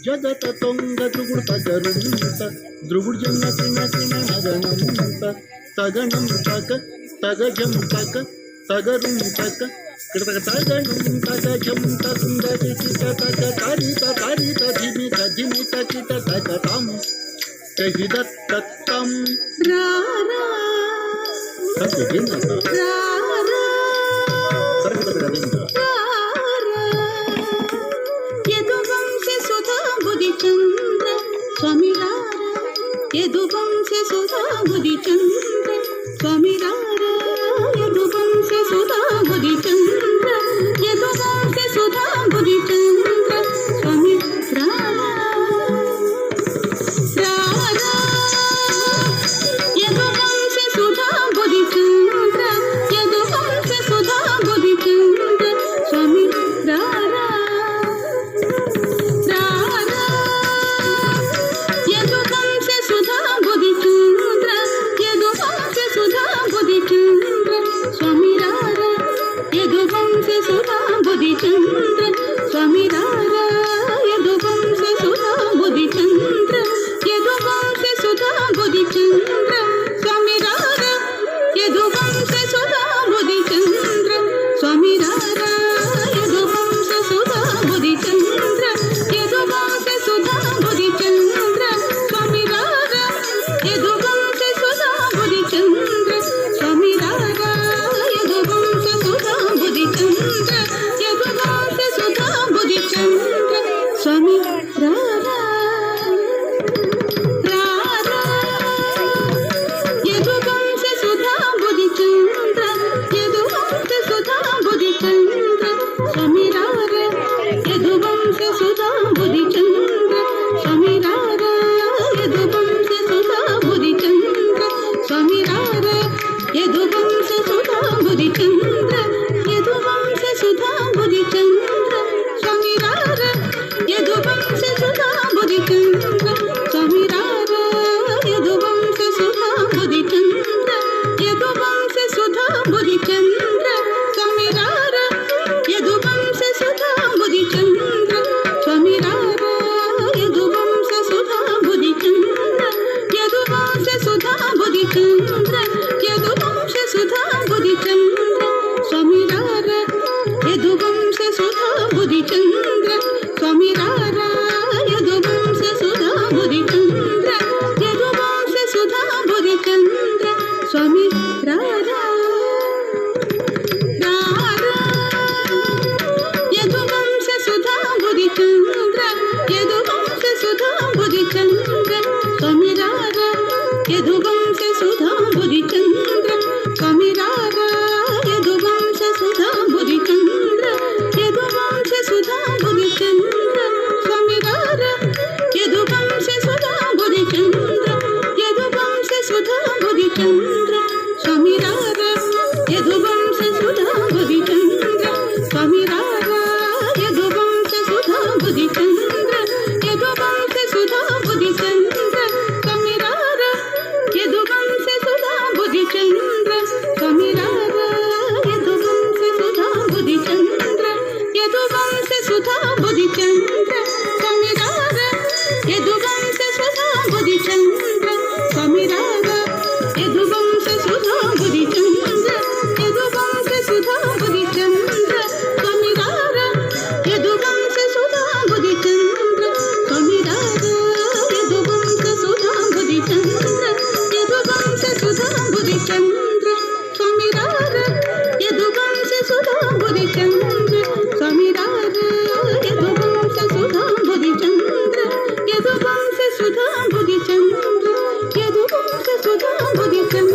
జగత తొంగ ధ్రువుడు తగరుంత ధ్రువుడు జన్న తిన తిన నగనంత తగనం తగ తగజం తగ తగరుం తగ కృతక తగనం తగజం తగ కిట తగ తరిత తరిత ధిమిత ధిమిత కిట తగ తం తగిద తత్తం రారా రారా యదువంశ సుధా బుధి చంద్ర స్వామి రారా యదువంశ సుధా బుధి చంద్ర స్వామి రారా యదువంశ సుధా బుధి చంద్ర యదువంశ సుధా బుధి చంద్ర స్వామి రారా రారా యదువంశ సుధా బుధి చంద్ర యదువంశ సుధా బుధి చంద్ర స్వామి రారా రారా యదువంశ సుధా బుధి చంద్ర యదువంశ సుధా బుధి చంద్ర స్వామి రారా యదువంశ సుధా బుధి చంద్ర స్వామి రారా యదువంశ సుధా బుధి చంద్ర యదువంశ సుధా బుధి చంద్ర స్వామి రారా యదువంశ సుధా బుధి చంద్ర స్వామి రారా యదువంశ సుధా బుధి చంద్ర యదువంశ సుధా బుధి చంద్ర స్వామి రారా యదువంశ సుధా బుధి చంద్ర స్వామి రారా యదువంశ సుధా బుధి చంద్ర యదువంశ సుధా బుధి చంద్ర స్వామి రారా రారా యదువంశ సుధా బుధి చంద్ర యదువంశ సుధా బుధి చంద్ర స్వామి రారా యదువంశ సుధా బుధి చంద్ర స్వామి రారా యదువంశ సుధా బుధి చంద్ర స్వామి రారా యదువంశ సుధా బుధి చంద్ర యదువంశ సుధా బుధి చంద్ర స్వామి రారా యదువంశ సుధా బుధి చంద్ర స్వామి రారా యదువంశ సుధా బుధి చంద్ర యదువంశ సుధా బుధి చంద్ర స్వామి రారా యదువంశ సుధా బుధి చంద్ర స్వామి రారా యదువంశ సుధా బుధి చంద్ర యదువంశ సుధా బుధి చంద్ర యదువంశ సుధా బుధి చంద్ర స్వామి రారా యదువంశ సుధా బుధి చంద్ర స్వామి రారా యదువంశ సుధా బుధి చంద్ర యదువంశ సుధా బుధి చంద్ర స్వామి రారా రారా యదువంశ సుధా బుధి చంద్ర యదువంశ సుధా బుధి చంద్ర స్వామి రారా యదువంశ సుధా బుధి చంద్ర స్వామి రారా యదువంశ సుధా బుధి చంద్ర యదువంశ సుధా బుధి చంద్ర స్వామి రారా యదువంశ సుధా బుధి చంద్ర యదువంశ సుధా బుధి చంద్ర స్వామి రారా యదువంశ సుధా బుధి చంద్ర స్వామి రారా యదువంశ సుధా బుధి చంద్ర యదువంశ సుధా బుధి చంద్ర స్వామి రారా యదువంశ సుధా బుధి చంద్ర స్వామి రారా యదువంశ సుధా బుధి చంద్ర యదువంశ సుధా బుధి చంద్ర స్వామి రారా యదువంశ సుధా బుధి చంద్ర స్వామి రారా యదువంశ సుధా బుధి చంద్ర యదువంశ సుధా బుధి చంద్ర స్వామి రారా యదువంశ సుధా బుధి చంద్ర స్వామి రారా యదువంశ సుధా బుధి చంద్ర యదువంశ సుధా బుధి చంద్ర స్వామి రారా యదువంశ సుధా బుధి చంద్ర స్వామి రారా యదువంశ సుధా బుధి చంద్ర యదువంశ సుధా బుధి చంద్ర యదువంశ సుధా బుధి చంద్ర